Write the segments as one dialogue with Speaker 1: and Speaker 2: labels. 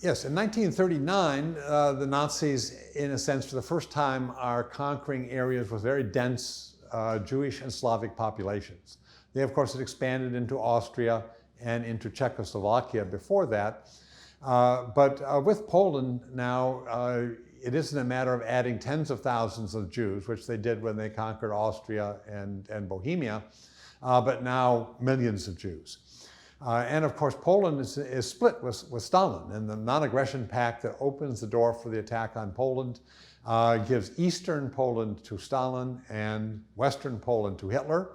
Speaker 1: Yes, in 1939, the Nazis, in a sense, for the first time, are conquering areas with very dense Jewish and Slavic populations. They, of course, had expanded into Austria and into Czechoslovakia before that. But with Poland now, it isn't a matter of adding tens of thousands of Jews, which they did when they conquered Austria and Bohemia, but now millions of Jews. And of course, Poland is split with Stalin, and the non-aggression pact that opens the door for the attack on Poland gives Eastern Poland to Stalin and Western Poland to Hitler.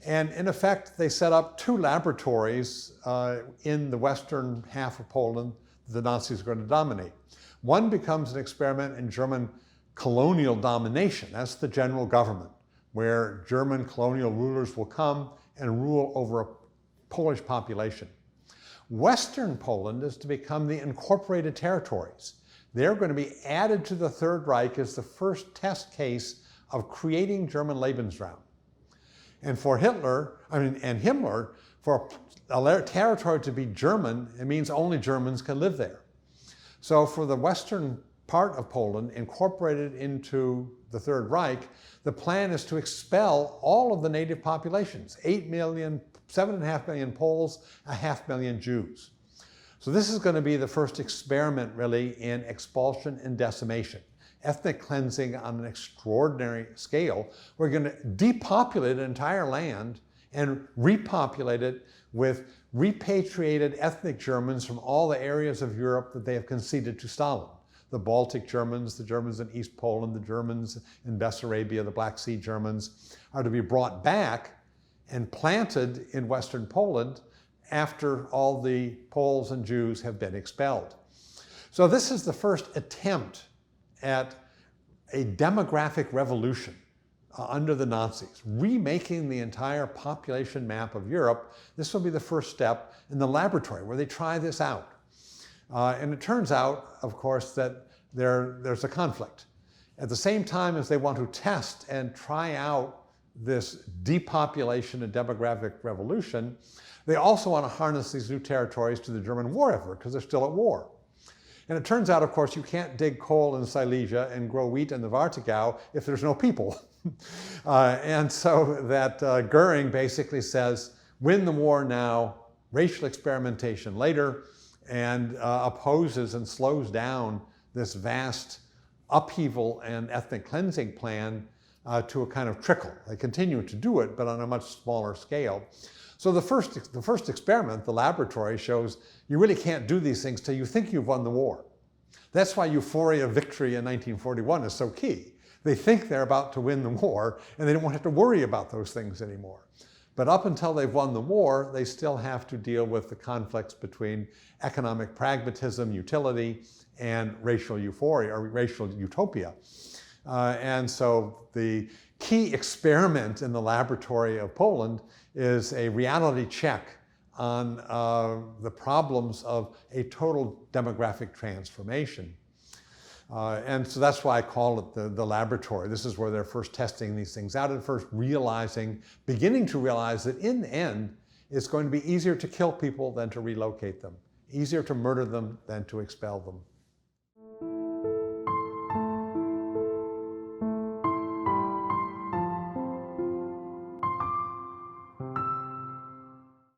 Speaker 1: And in effect, they set up two laboratories in the western half of Poland that the Nazis are going to dominate. One becomes an experiment in German colonial domination. That's the general government, where German colonial rulers will come and rule over a Polish population. Western Poland is to become the incorporated territories. They're going to be added to the Third Reich as the first test case of creating German Lebensraum. And for Himmler, for a territory to be German, it means only Germans can live there. So for the western part of Poland, incorporated into the Third Reich, the plan is to expel all of the native populations, 8 million, 7.5 million Poles, 500,000 Jews. So this is going to be the first experiment, really, in expulsion and decimation. Ethnic cleansing on an extraordinary scale. We're going to depopulate an entire land and repopulate it with repatriated ethnic Germans from all the areas of Europe that they have conceded to Stalin. The Baltic Germans, the Germans in East Poland, the Germans in Bessarabia, the Black Sea Germans, are to be brought back and planted in Western Poland after all the Poles and Jews have been expelled. So this is the first attempt at a demographic revolution under the Nazis, remaking the entire population map of Europe. This will be the first step in the laboratory where they try this out. And it turns out, of course, that there's a conflict. At the same time as they want to test and try out this depopulation and demographic revolution, they also want to harness these new territories to the German war effort because they're still at war. And it turns out, of course, you can't dig coal in Silesia and grow wheat in the Warthegau if there's no people. And so that Goering basically says, win the war now, racial experimentation later, and opposes and slows down this vast upheaval and ethnic cleansing plan to a kind of trickle. They continue to do it, but on a much smaller scale. So the first experiment, the laboratory, shows you really can't do these things till you think you've won the war. That's why euphoria of victory in 1941 is so key. They think they're about to win the war, and they don't have to worry about those things anymore. But up until they've won the war, they still have to deal with the conflicts between economic pragmatism, utility, and racial euphoria or racial utopia. And so the key experiment in the laboratory of Poland is a reality check on the problems of a total demographic transformation. And so that's why I call it the laboratory. This is where they're first testing these things out and first beginning to realize that in the end, it's going to be easier to kill people than to relocate them, easier to murder them than to expel them.